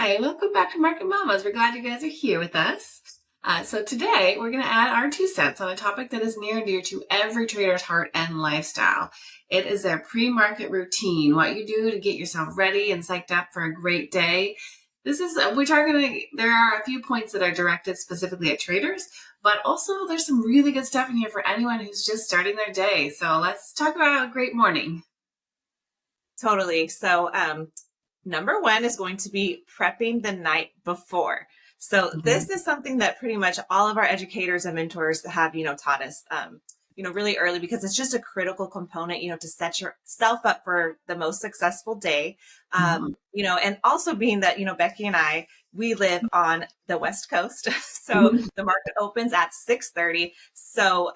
Hi, welcome back to Market Mamas. We're glad you guys are here with us. So today we're going to add our 2 cents on a topic that is near and dear to every trader's heart and lifestyle. It is their pre-market routine, what you do to get yourself ready and psyched up for a great day. There are a few points that are directed specifically at traders, but also there's some really good stuff in here for anyone who's just starting their day. So let's talk about a great morning. Totally. So, number one is going to be prepping the night before. So this is something that pretty much all of our educators and mentors have, taught us, really early, because it's just a critical component, to set yourself up for the most successful day. And also being that, Becky and I, we live on the West Coast. So the market opens at 6:30. So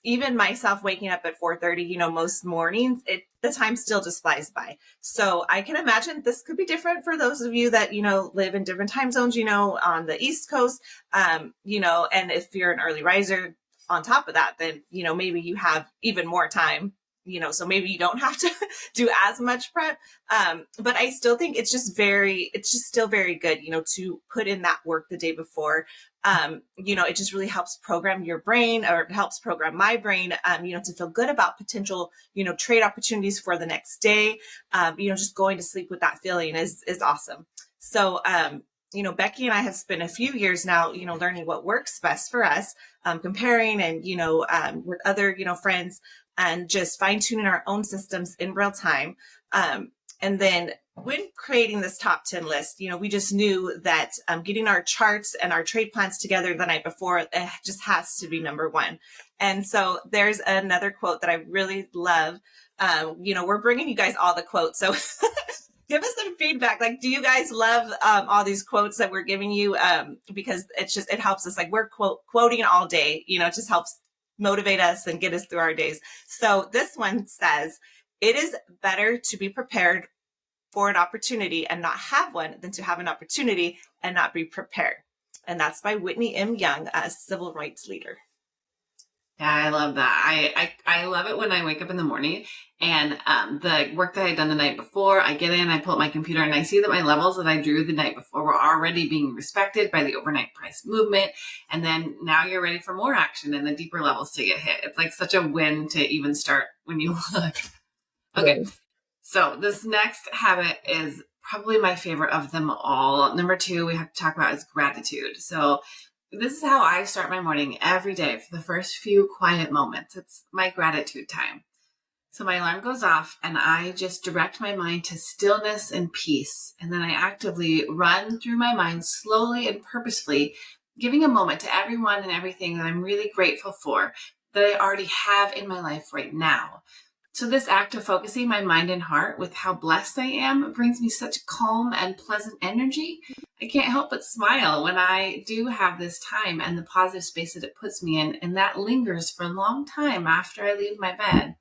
even myself waking up at 4:30, most mornings, the time still just flies by. So I can imagine this could be different for those of you that, live in different time zones, on the East Coast, and if you're an early riser on top of that, then, maybe you have even more time, so maybe you don't have to do as much prep. But I still think it's just still very good, to put in that work the day before. It just really helps program your brain, or it helps program my brain, to feel good about potential, trade opportunities for the next day. Just going to sleep with that feeling is awesome. So, Becky and I have spent a few years now, learning what works best for us, comparing and, with other, friends, and just fine tuning our own systems in real time. And then when creating this top 10 list, we just knew that getting our charts and our trade plans together the night before, it just has to be number one. And so there's another quote that I really love. We're bringing you guys all the quotes. So give us some feedback. Like, do you guys love all these quotes that we're giving you? Because it helps us. Like, we're quoting all day. It just helps motivate us and get us through our days. So this one says, "It is better to be prepared for an opportunity and not have one than to have an opportunity and not be prepared." And that's by Whitney M. Young, a civil rights leader. Yeah, I love that. I love it when I wake up in the morning and the work that I'd done the night before, I get in, I pull up my computer, and I see that my levels that I drew the night before were already being respected by the overnight price movement. And then now you're ready for more action and the deeper levels to get hit. It's like such a win to even start when you look. Okay, yes. So this next habit is probably my favorite of them all. Number 2 we have to talk about is gratitude. So this is how I start my morning every day for the first few quiet moments. It's my gratitude time. So my alarm goes off and I just direct my mind to stillness and peace. And then I actively run through my mind slowly and purposefully, giving a moment to everyone and everything that I'm really grateful for that I already have in my life right now. So this act of focusing my mind and heart with how blessed I am brings me such calm and pleasant energy. I can't help but smile when I do have this time and the positive space that it puts me in, and that lingers for a long time after I leave my bed.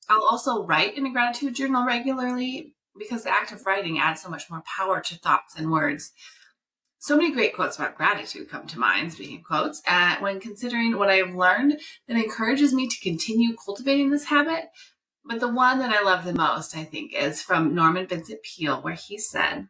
I'll also write in a gratitude journal regularly because the act of writing adds so much more power to thoughts and words. So many great quotes about gratitude come to mind, speaking of quotes, when considering what I have learned that encourages me to continue cultivating this habit. But the one that I love the most, I think, is from Norman Vincent Peale, where he said,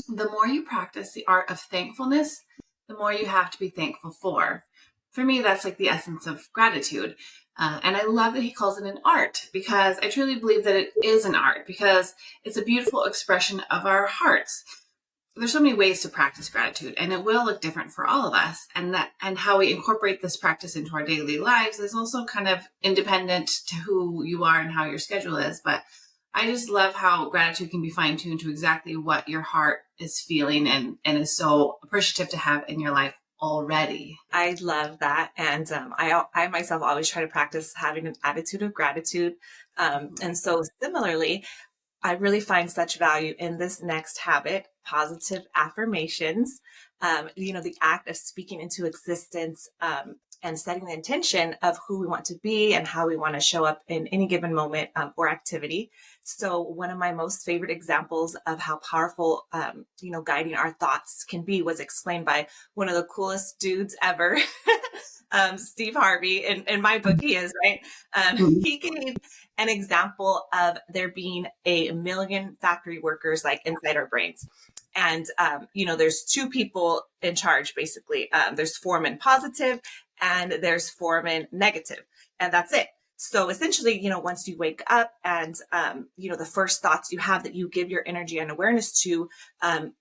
"The more you practice the art of thankfulness, the more you have to be thankful for." For me, that's like the essence of gratitude. And I love that he calls it an art, because I truly believe that it is an art, because it's a beautiful expression of our hearts. There's so many ways to practice gratitude, and it will look different for all of us. And how we incorporate this practice into our daily lives is also kind of independent to who you are and how your schedule is. But I just love how gratitude can be fine-tuned to exactly what your heart is feeling and is so appreciative to have in your life already. I love that. And I myself always try to practice having an attitude of gratitude. And so similarly, I really find such value in this next habit, positive affirmations. The act of speaking into existence and setting the intention of who we want to be and how we want to show up in any given moment or activity. So one of my most favorite examples of how powerful, guiding our thoughts can be was explained by one of the coolest dudes ever, Steve Harvey. In my book, he is, right? He gave an example of there being a million factory workers like inside our brains. And, there's two people in charge, basically. There's foreman positive and there's foreman negative, and that's it. So essentially, once you wake up and, the first thoughts you have that you give your energy and awareness to,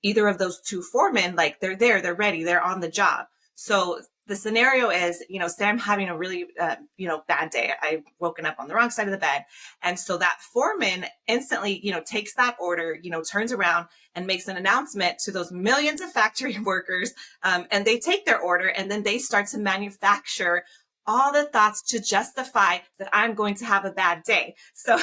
either of those two foremen, like they're there, they're ready, they're on the job. So the scenario is, say I'm having a really, bad day. I've woken up on the wrong side of the bed. And so that foreman instantly, takes that order, turns around and makes an announcement to those millions of factory workers. And they take their order and then they start to manufacture all the thoughts to justify that I'm going to have a bad day. So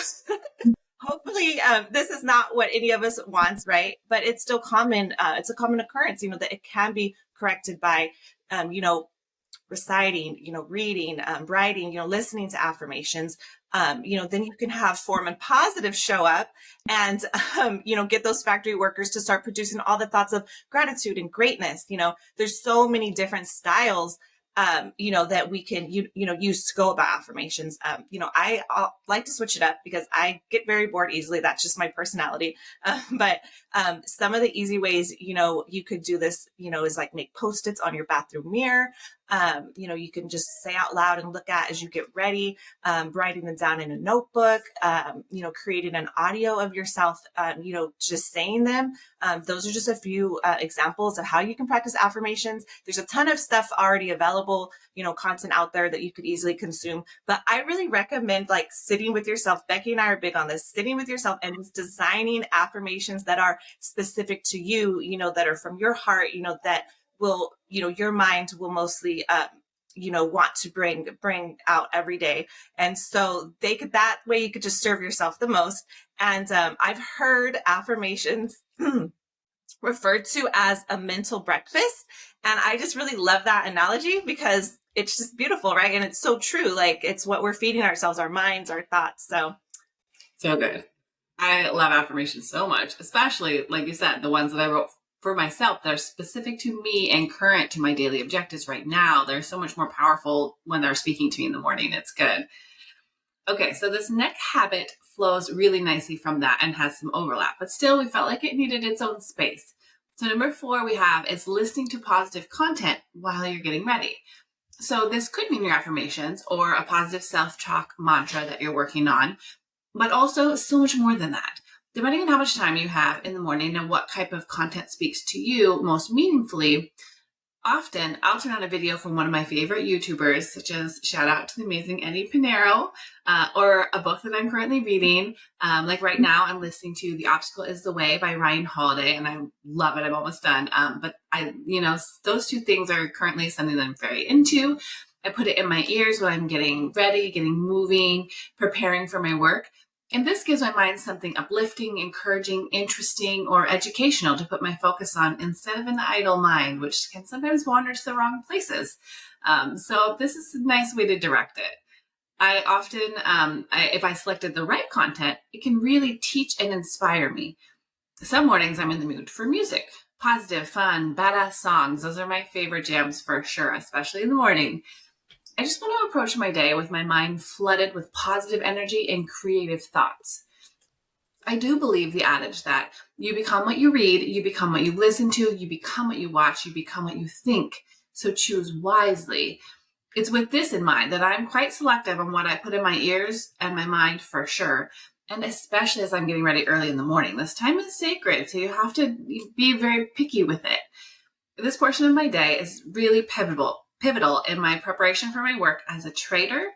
hopefully this is not what any of us wants, right? But it's still common. It's a common occurrence, that it can be corrected by, reciting, reading, writing, listening to affirmations. Then you can have foreman positive show up and, get those factory workers to start producing all the thoughts of gratitude and greatness. There's so many different styles that we can, use to go about affirmations. I like to switch it up because I get very bored easily. That's just my personality. But some of the easy ways, you could do this, is like make Post-its on your bathroom mirror. You can just say out loud and look at as you get ready, writing them down in a notebook, creating an audio of yourself, just saying them. Those are just a few examples of how you can practice affirmations. There's a ton of stuff already available, content out there that you could easily consume. But I really recommend like sitting with yourself. Becky and I are big on this, sitting with yourself and just designing affirmations that are specific to you, that are from your heart, that will, your mind will mostly, want to bring out every day. And so that way you could just serve yourself the most. And I've heard affirmations referred to as a mental breakfast. And I just really love that analogy because it's just beautiful, right? And it's so true. Like it's what we're feeding ourselves, our minds, our thoughts. So good. I love affirmations so much, especially like you said, the ones that I wrote for myself that are specific to me and current to my daily objectives right now. They're so much more powerful when they're speaking to me in the morning. It's good. Okay, so this next habit flows really nicely from that and has some overlap, but still we felt like it needed its own space. So number 4 we have is listening to positive content while you're getting ready. So this could mean your affirmations or a positive self-talk mantra that you're working on, but also so much more than that. Depending on how much time you have in the morning and what type of content speaks to you most meaningfully, often I'll turn on a video from one of my favorite YouTubers, such as shout out to the amazing Eddie Pinero, or a book that I'm currently reading. Like right now, I'm listening to The Obstacle is the Way by Ryan Holiday, and I love it. I'm almost done. But those two things are currently something that I'm very into. I put it in my ears when I'm getting ready, getting moving, preparing for my work. And this gives my mind something uplifting, encouraging, interesting, or educational to put my focus on instead of an idle mind, which can sometimes wander to the wrong places. So this is a nice way to direct it. I often, if I selected the right content, it can really teach and inspire me. Some mornings I'm in the mood for music, positive, fun, badass songs. Those are my favorite jams for sure, especially in the morning. I just want to approach my day with my mind flooded with positive energy and creative thoughts. I do believe the adage that you become what you read, you become what you listen to, you become what you watch, you become what you think. So choose wisely. It's with this in mind that I'm quite selective on what I put in my ears and my mind for sure. And especially as I'm getting ready early in the morning. This time is sacred, so you have to be very picky with it. This portion of my day is really pivotal in my preparation for my work as a trader,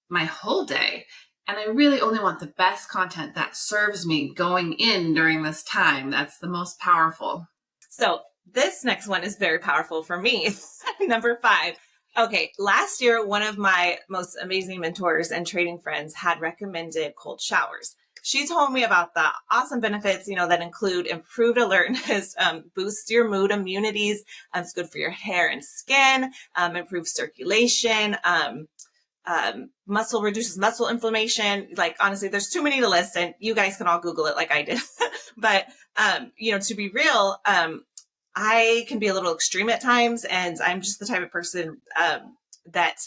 my whole day. And I really only want the best content that serves me going in during this time. That's the most powerful. So this next one is very powerful for me. Number 5. Okay. Last year, one of my most amazing mentors and trading friends had recommended cold showers. She told me about the awesome benefits, that include improved alertness, boosts your mood, immunities. It's good for your hair and skin, improves circulation, reduces muscle inflammation. Like, honestly, there's too many to list, and you guys can all Google it like I did. But, to be real, I can be a little extreme at times, and I'm just the type of person that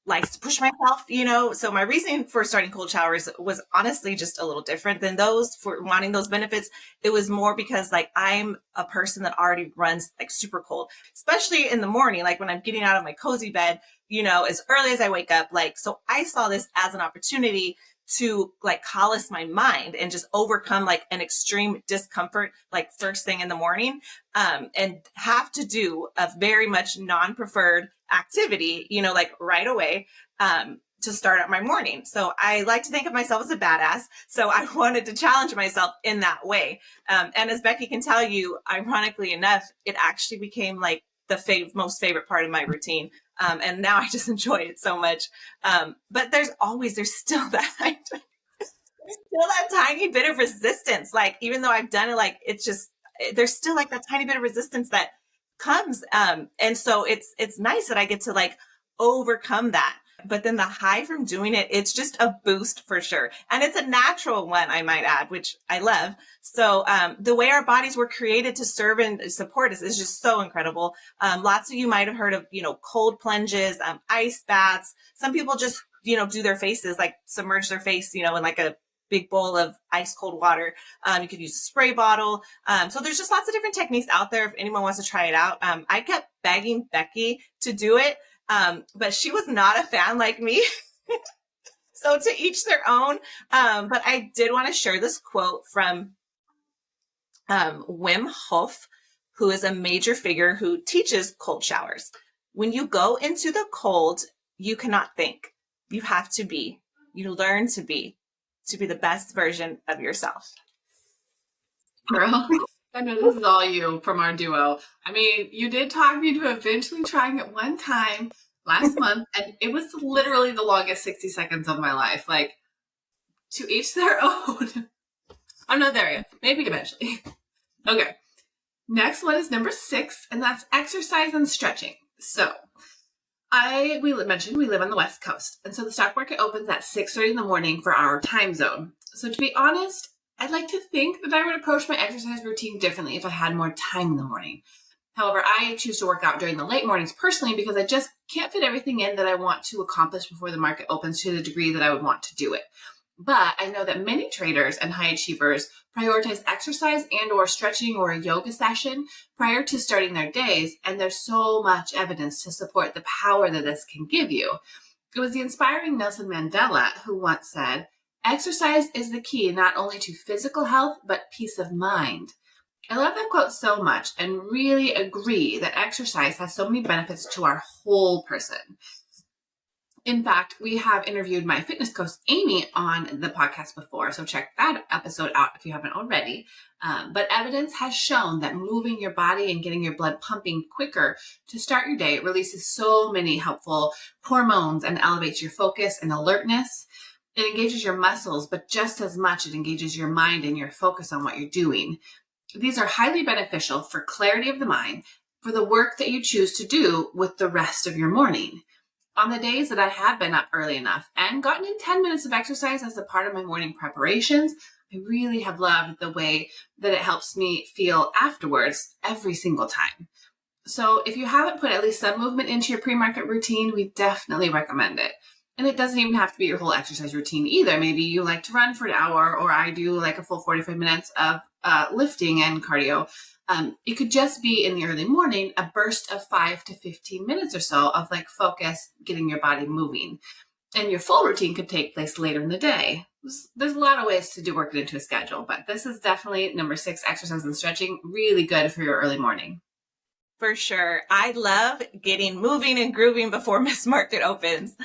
likes to push myself, so my reasoning for starting cold showers was honestly just a little different than those for wanting those benefits. It was more because like I'm a person that already runs like super cold, especially in the morning, like when I'm getting out of my cozy bed, as early as I wake up. Like, so I saw this as an opportunity to like callous my mind and just overcome like an extreme discomfort, like first thing in the morning, and have to do a very much non-preferred activity, like right away, to start out my morning. So I like to think of myself as a badass. So I wanted to challenge myself in that way. And as Becky can tell you, ironically enough, it actually became like the most favorite part of my routine. And now I just enjoy it so much. But there's still that, tiny bit of resistance. Like, even though I've done it, like, it's just, there's still like that tiny bit of resistance that comes. And so it's nice that I get to like overcome that. But then the high from doing it, it's just a boost for sure. And it's a natural one, I might add, which I love. So the way our bodies were created to serve and support us is just so incredible. Lots of you might have heard of, cold plunges, ice baths. Some people just, do their faces, like submerge their face, in like a big bowl of ice cold water. You could use a spray bottle. So there's just lots of different techniques out there if anyone wants to try it out. I kept begging Becky to do it. But she was not a fan like me. So to each their own. But I did want to share this quote from Wim Hof, who is a major figure who teaches cold showers. When you go into the cold, you cannot think. You have to be. You learn to be the best version of yourself. Girl, I know this is all you from our duo. I mean, you did talk me into eventually trying it one time last month, and it was literally the longest 60 seconds of my life. Like, to each their own. I'm not there yet. Maybe eventually. Okay. Next one is number 6, and that's exercise and stretching. So, we mentioned we live on the West Coast, and so the stock market opens at 6:30 in the morning for our time zone. So to be honest, I'd like to think that I would approach my exercise routine differently if I had more time in the morning. However, I choose to work out during the late mornings personally because I just can't fit everything in that I want to accomplish before the market opens to the degree that I would want to do it. But I know that many traders and high achievers prioritize exercise and or stretching or a yoga session prior to starting their days, and there's so much evidence to support the power that this can give you. It was the inspiring Nelson Mandela who once said, "Exercise is the key not only to physical health, but peace of mind." I love that quote so much and really agree that exercise has so many benefits to our whole person. In fact, we have interviewed my fitness coach, Amy, on the podcast before, so check that episode out if you haven't already. But evidence has shown that moving your body and getting your blood pumping quicker to start your day releases so many helpful hormones and elevates your focus and alertness. It engages your muscles, but just as much it engages your mind and your focus on what you're doing. These are highly beneficial for clarity of the mind, for the work that you choose to do with the rest of your morning. On the days that I have been up early enough and gotten in 10 minutes of exercise as a part of my morning preparations, I really have loved the way that it helps me feel afterwards every single time. So if you haven't put at least some movement into your pre-market routine, we definitely recommend it. And it doesn't even have to be your whole exercise routine either. Maybe you like to run for an hour, or I do like a full 45 minutes of lifting and cardio. It could just be in the early morning, a burst of 5 to 15 minutes or so of like focus, getting your body moving. And your full routine could take place later in the day. There's a lot of ways to work it into a schedule, but this is definitely number 6, exercise and stretching, really good for your early morning. For sure. I love getting moving and grooving before Miss Market opens.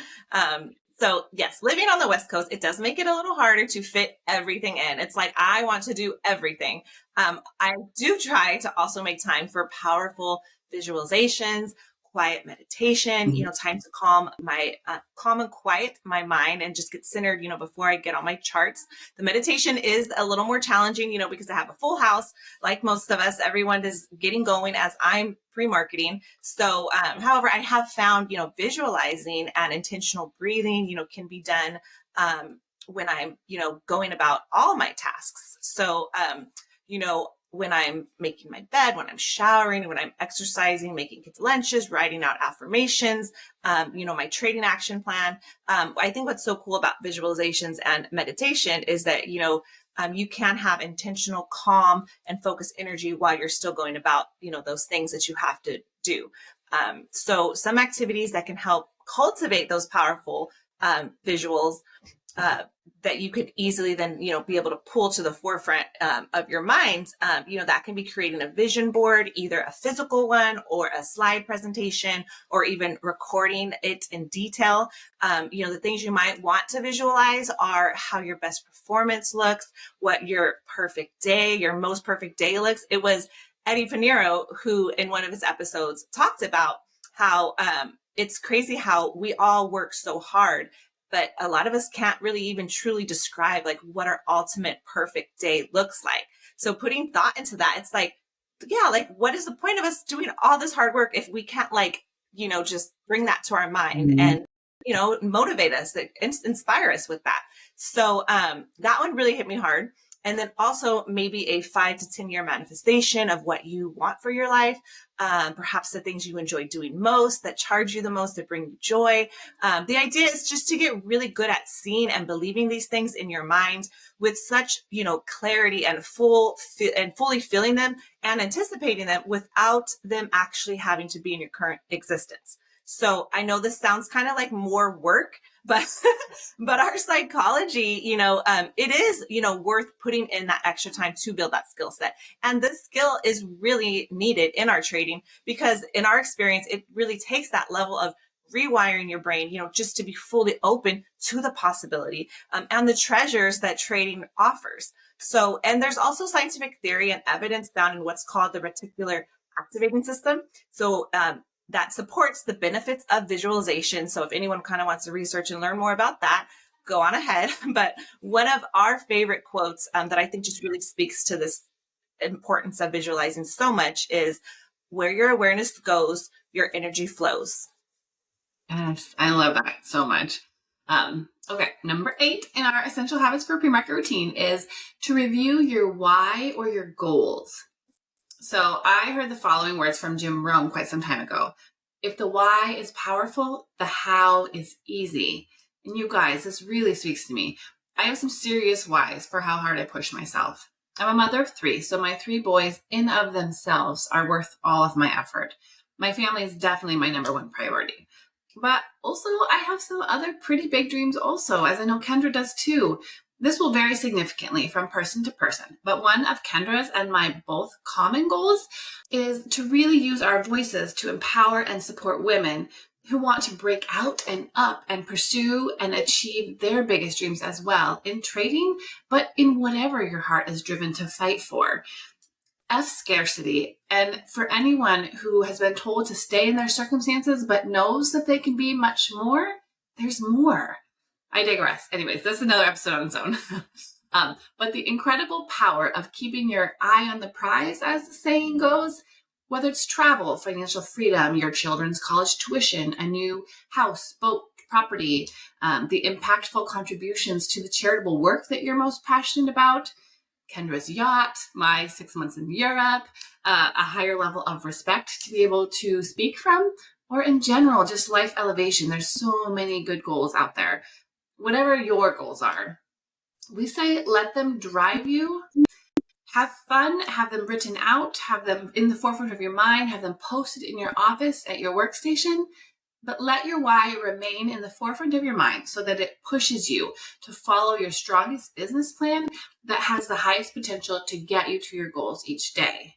So yes, living on the West Coast, it does make it a little harder to fit everything in. It's like, I want to do everything. I do try to also make time for powerful visualizations, quiet meditation, time to calm and quiet my mind and just get centered, before I get on my charts. The meditation is a little more challenging, because I have a full house. Like most of us, everyone is getting going as I'm pre-marketing. So, however, I have found, visualizing and intentional breathing, can be done, when I'm, going about all my tasks. So, when I'm making my bed, when I'm showering, when I'm exercising, making kids lunches, writing out affirmations, my trading action plan. I think what's so cool about visualizations and meditation is that, you can have intentional, calm, and focused energy while you're still going about, those things that you have to do. So some activities that can help cultivate those powerful visuals that you could easily then, be able to pull to the forefront of your mind, that can be creating a vision board, either a physical one or a slide presentation, or even recording it in detail. The things you might want to visualize are how your best performance looks, what your most perfect day looks. It was Eddie Pinero who, in one of his episodes, talked about how it's crazy how we all work so hard, but a lot of us can't really even truly describe like what our ultimate perfect day looks like. So putting thought into that, it's like, yeah, like what is the point of us doing all this hard work if we can't just bring that to our mind and, motivate us, inspire us with that. So that one really hit me hard. And then also maybe a 5 to 10 year manifestation of what you want for your life. Perhaps the things you enjoy doing most, that charge you the most, that bring you joy. The idea is just to get really good at seeing and believing these things in your mind with such, clarity and fully feeling them and anticipating them without them actually having to be in your current existence. So I know this sounds kind of like more work, but but our psychology, it is, worth putting in that extra time to build that skill set. And this skill is really needed in our trading because in our experience, it really takes that level of rewiring your brain, just to be fully open to the possibility and the treasures that trading offers. So, and there's also scientific theory and evidence found in what's called the reticular activating system. So, that supports the benefits of visualization. So if anyone kind of wants to research and learn more about that, go on ahead. But one of our favorite quotes that I think just really speaks to this importance of visualizing so much is, where your awareness goes, your energy flows. Yes, I love that so much. Okay, number 8 in our essential habits for pre-market routine is to review your why or your goals. So I heard the following words from Jim Rohn quite some time ago. If the why is powerful, the how is easy. And you guys, this really speaks to me. I have some serious whys for how hard I push myself. I'm a mother of 3, so my 3 boys in of themselves are worth all of my effort. My family is definitely my number 1 priority. But also I have some other pretty big dreams also, as I know Kendra does too. This will vary significantly from person to person, but one of Kendra's and my both common goals is to really use our voices to empower and support women who want to break out and up and pursue and achieve their biggest dreams as well in trading, but in whatever your heart is driven to fight for. F scarcity, and for anyone who has been told to stay in their circumstances but knows that they can be much more, there's more. I digress. Anyways, that's another episode on its own. But the incredible power of keeping your eye on the prize, as the saying goes, whether it's travel, financial freedom, your children's college tuition, a new house, boat, property, the impactful contributions to the charitable work that you're most passionate about, Kendra's yacht, my 6 months in Europe, a higher level of respect to be able to speak from, or in general, just life elevation. There's so many good goals out there. Whatever your goals are, we say let them drive you. Have fun, have them written out, have them in the forefront of your mind, have them posted in your office at your workstation, but let your why remain in the forefront of your mind so that it pushes you to follow your strongest business plan that has the highest potential to get you to your goals each day.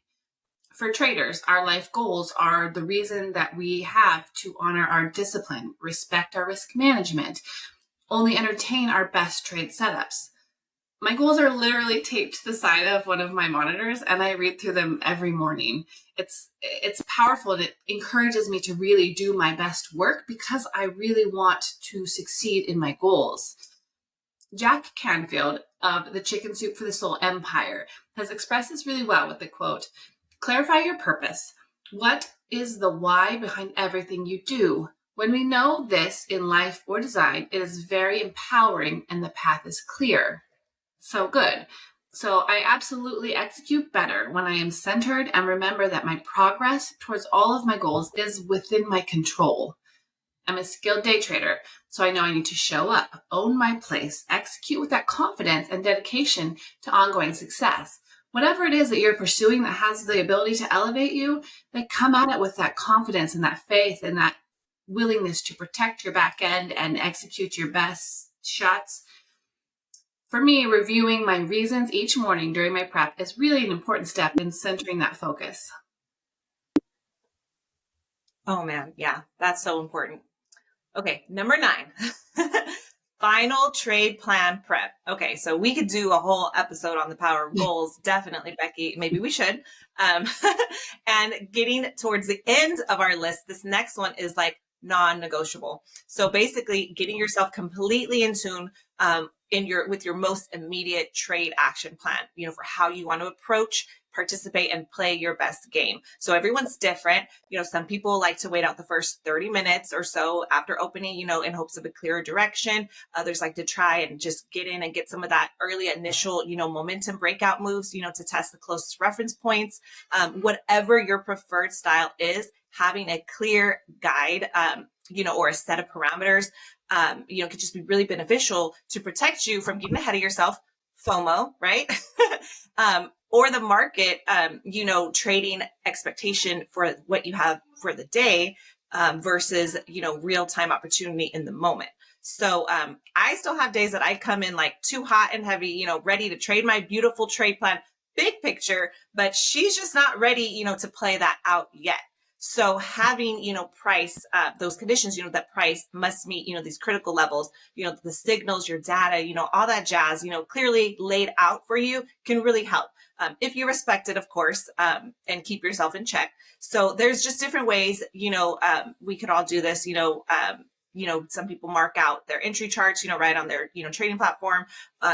For traders, our life goals are the reason that we have to honor our discipline, respect our risk management, only entertain our best trade setups. My goals are literally taped to the side of one of my monitors, and I read through them every morning. It's powerful, and it encourages me to really do my best work because I really want to succeed in my goals. Jack Canfield of the Chicken Soup for the Soul Empire has expressed this really well with the quote, "Clarify your purpose. What is the why behind everything you do? When we know this in life or design, it is very empowering and the path is clear." So good. So I absolutely execute better when I am centered and remember that my progress towards all of my goals is within my control. I'm a skilled day trader, so I know I need to show up, own my place, execute with that confidence and dedication to ongoing success. Whatever it is that you're pursuing that has the ability to elevate you, then come at it with that confidence and that faith and that willingness to protect your back end and execute your best shots. For me, reviewing my reasons each morning during my prep is really an important step in centering that focus. Oh man, yeah, that's so important. Okay, number 9, final trade plan prep. Okay, so we could do a whole episode on the power of goals. Definitely, Becky. Maybe we should. And getting towards the end of our list, this next one is like non-negotiable. So basically, getting yourself completely in tune with your most immediate trade action plan. For how you want to approach, participate, and play your best game. So everyone's different. Some people like to wait out the first 30 minutes or so after opening, in hopes of a clearer direction. Others like to try and just get in and get some of that early initial, momentum breakout moves, to test the closest reference points. Whatever your preferred style is, having a clear guide, or a set of parameters, could just be really beneficial to protect you from getting ahead of yourself, FOMO, right? Or the market, trading expectation for what you have for the day versus, real-time opportunity in the moment. So I still have days that I come in like too hot and heavy, ready to trade my beautiful trade plan, big picture, but she's just not ready, to play that out yet. So having, price, those conditions, that price must meet, these critical levels, the signals, your data, all that jazz, clearly laid out for you can really help. If you respect it, of course, and keep yourself in check. So there's just different ways, we could all do this, some people mark out their entry charts, right on their, trading platform.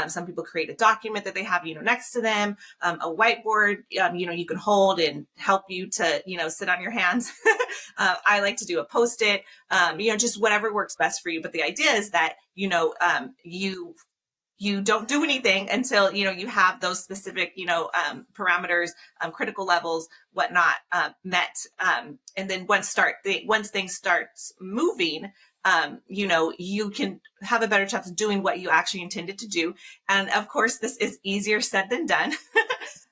Some people create a document that they have, next to them, a whiteboard, you can hold and help you to, sit on your hands. I like to do a Post-it, just whatever works best for you. But the idea is that, you don't do anything until, you have those specific, parameters, critical levels, whatnot, met. And then once things starts moving, you can have a better chance of doing what you actually intended to do. And of course, this is easier said than done.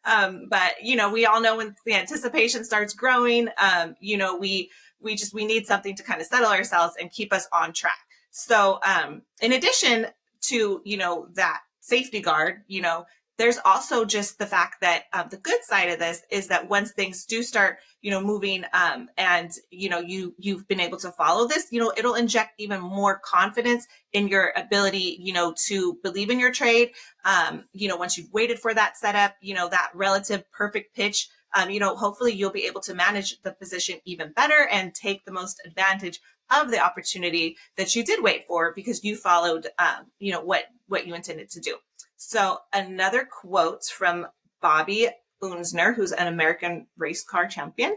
But, we all know when the anticipation starts growing, we need something to kind of settle ourselves and keep us on track. So, in addition to, that safety guard, there's also just the fact that the good side of this is that once things do start, moving, and, you've been able to follow this, it'll inject even more confidence in your ability, to believe in your trade. Once you've waited for that setup, that relative perfect pitch, hopefully you'll be able to manage the position even better and take the most advantage of the opportunity that you did wait for because you followed, what you intended to do. So another quote from Bobby Unzner, who's an American race car champion,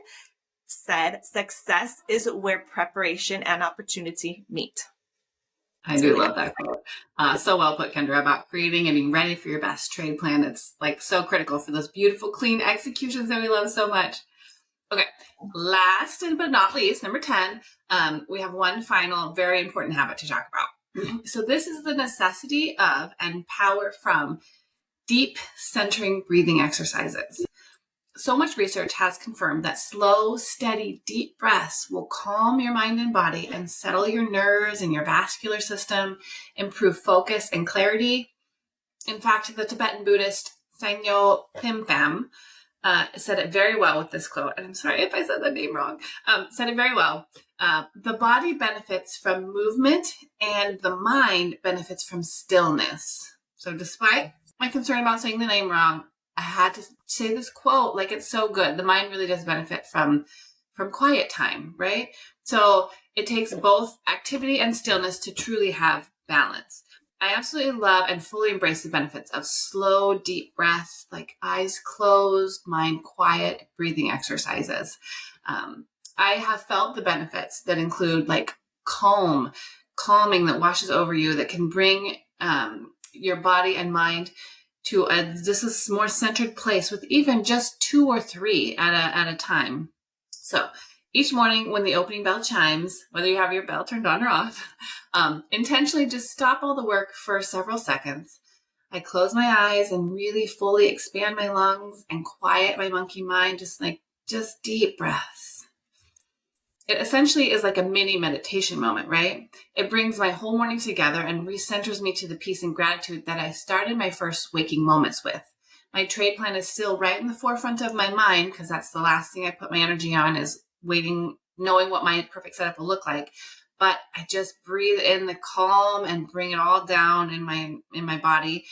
said, "Success is where preparation and opportunity meet." I do love that quote. So well put, Kendra, about creating and being ready for your best trade plan. It's like so critical for those beautiful, clean executions that we love so much. Okay, last but not least, number 10, we have one final very important habit to talk about. So this is the necessity of and power from deep centering breathing exercises. So much research has confirmed that slow, steady, deep breaths will calm your mind and body and settle your nerves and your vascular system, improve focus and clarity. In fact, the Tibetan Buddhist Sangyo Phimpham said it very well with this quote. And I'm sorry if I said the name wrong. Said it very well. The body benefits from movement and the mind benefits from stillness. So despite my concern about saying the name wrong, I had to say this quote, like it's so good. The mind really does benefit from quiet time, right? So it takes both activity and stillness to truly have balance. I absolutely love and fully embrace the benefits of slow, deep breath, like eyes closed, mind quiet, breathing exercises. I have felt the benefits that include like calming that washes over you, that can bring your body and mind to this is more centered place with even just 2 or 3 at a time. So each morning when the opening bell chimes, whether you have your bell turned on or off, intentionally just stop all the work for several seconds. I close my eyes and really fully expand my lungs and quiet my monkey mind, just deep breaths. It essentially is like a mini meditation moment, right? It brings my whole morning together and recenters me to the peace and gratitude that I started my first waking moments with. My trade plan is still right in the forefront of my mind because that's the last thing I put my energy on, is waiting, knowing what my perfect setup will look like. But I just breathe in the calm and bring it all down in my body.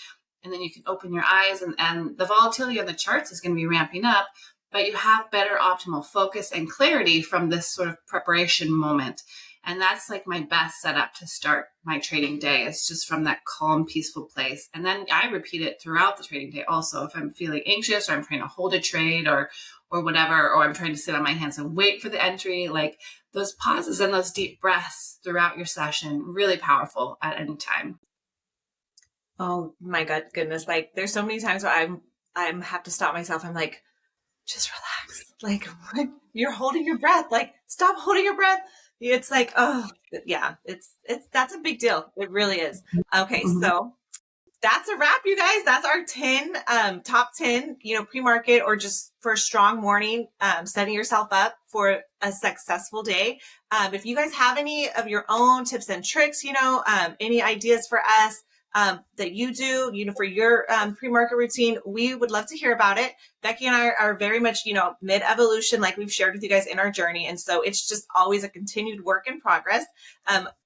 And then you can open your eyes, and the volatility of the charts is going to be ramping up, but you have better optimal focus and clarity from this sort of preparation moment. And that's like my best setup to start my trading day. It's just from that calm, peaceful place. And then I repeat it throughout the trading day also. If I'm feeling anxious or I'm trying to hold a trade or whatever, or I'm trying to sit on my hands and wait for the entry, like those pauses and those deep breaths throughout your session, really powerful at any time. Oh my goodness. Like there's so many times where I'm have to stop myself. I'm like, just relax. Like you're holding your breath. Like stop holding your breath. It's like, oh yeah, that's a big deal. It really is. Okay. Mm-hmm. So that's a wrap, you guys. That's our 10, top 10, pre-market or just for a strong morning, setting yourself up for a successful day. If you guys have any of your own tips and tricks, any ideas for us, that you do, for your pre-market routine, we would love to hear about it. Becky and I are very much, mid-evolution, like we've shared with you guys in our journey. And so it's just always a continued work in progress.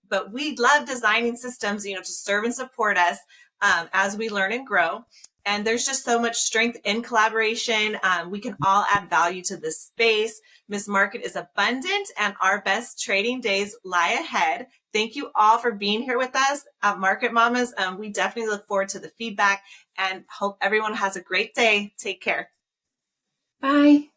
But we love designing systems, to serve and support us as we learn and grow. And there's just so much strength in collaboration. We can all add value to this space. Miss Market is abundant and our best trading days lie ahead. Thank you all for being here with us at Market Mamas. We definitely look forward to the feedback and hope everyone has a great day. Take care. Bye.